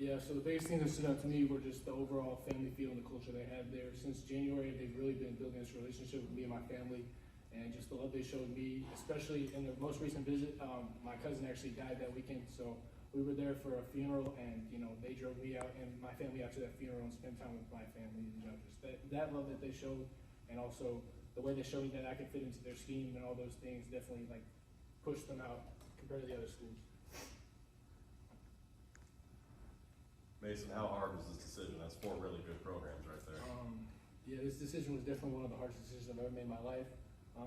Yeah, so the biggest thing that stood out to me were just the overall family feel and the culture they had there. Since January, they've really been building this relationship with me and my family, and just the love they showed me, especially in the most recent visit. My cousin actually died that weekend, so we were there for a funeral, and they drove me out and my family out to that funeral and spent time with my family and just that love that they showed, and also the way they showed me that I could fit into their scheme and all those things definitely like pushed them out compared to the other schools. Mason, how hard was this decision? That's 4 really good programs right there. Yeah, this decision was definitely one of the hardest decisions I've ever made in my life.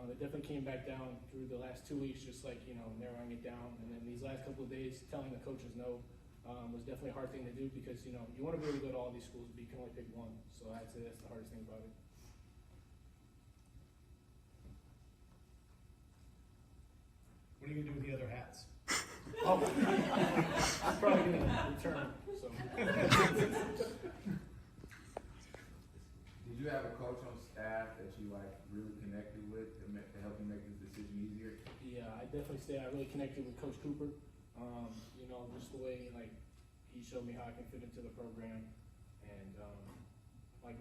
It definitely came back down through the last 2 weeks, just like, narrowing it down. And then these last couple of days, telling the coaches no was definitely a hard thing to do because, you want to be able to go to all these schools, but you can only pick one. So I'd say that's the hardest thing about it. What are you gonna do with the other hats? Oh, I'm probably going to return, so. Did you have a coach on staff that you really connected with to help you make this decision easier? Yeah, I definitely say I really connected with Coach Cooper. Just the way he showed me how I can fit into the program, and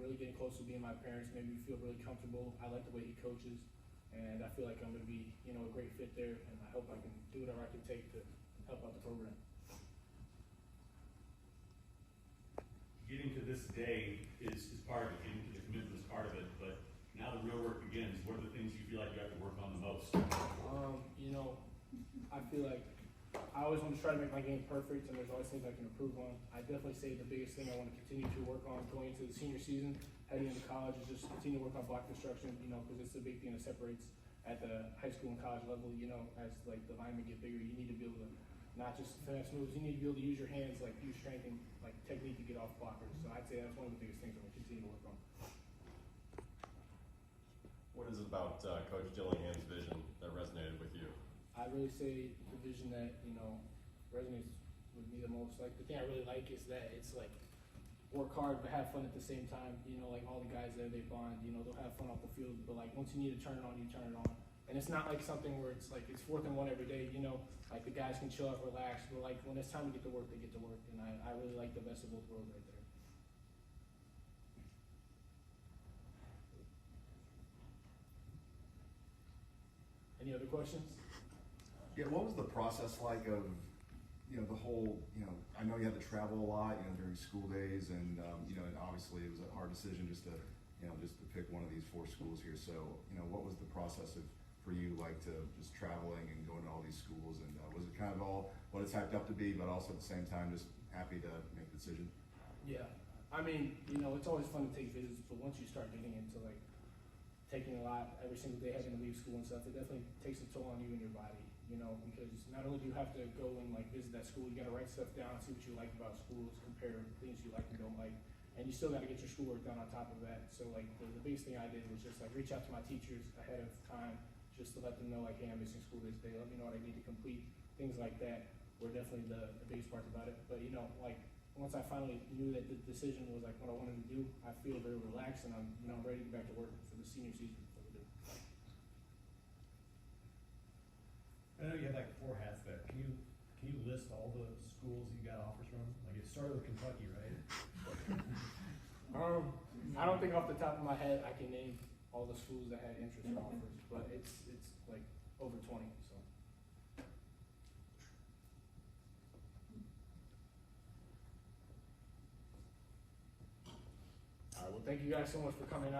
really getting close to being my parents made me feel really comfortable. I like the way he coaches, and I feel like I'm going to be a great fit there, and I hope I can do whatever I can take to help out the program. Getting to this day is part of it. Getting to the commitment is part of it. But now the real work begins. What are the things you feel like you have to work on the most? I feel like I always want to try to make my game perfect, and there's always things I can improve on. I definitely say the biggest thing I want to continue to work on going into the senior season, heading into college, is just continue to work on block construction, because it's the big thing that separates at the high school and college level. As the linemen get bigger, you need to be able to not just finesse moves, you need to be able to use your hands, use strength and technique to get off blockers. So I'd say that's one of the biggest things I'm going to continue to work on. What is it about Coach Dillingham's vision that resonated with you? I really say the vision that, resonates with me the most. The thing I really like is that it's work hard but have fun at the same time. All the guys there, they bond, they'll have fun off the field, but once you need to turn it on, you turn it on. And it's not something where it's 4th and 1 every day, the guys can chill out, relax, but when it's time to get to work, they get to work. And I really like the best of both worlds right there. Any other questions? Yeah, what was the process like of, the whole, I know you had to travel a lot, during school days, and, and obviously it was a hard decision just to pick one of these 4 schools here. So, what was the process for you to just traveling and going to all these schools, and was it kind of all what it's hyped up to be, but also at the same time just happy to make the decision? Yeah, it's always fun to take visits, but once you start getting into taking a lot every single day, having to leave school and stuff, it definitely takes a toll on you and your body, because not only do you have to go and visit that school, you got to write stuff down, see what you like about schools, compare things you like and don't like, and you still got to get your schoolwork done on top of that. So the biggest thing I did was just reach out to my teachers ahead of time, just to let them know hey, I'm missing school this day, let me know what I need to complete, things like that were definitely the biggest part about it. But once I finally knew that the decision was what I wanted to do, I feel very relaxed, and I'm ready to get back to work for the senior season. I know you have 4 hats there. Can you list all the schools you got offers from? It started with Kentucky, right? I don't think off the top of my head I can name all the schools that had interest or offers, but it's over 20. So. All right. Well, thank you guys so much for coming out.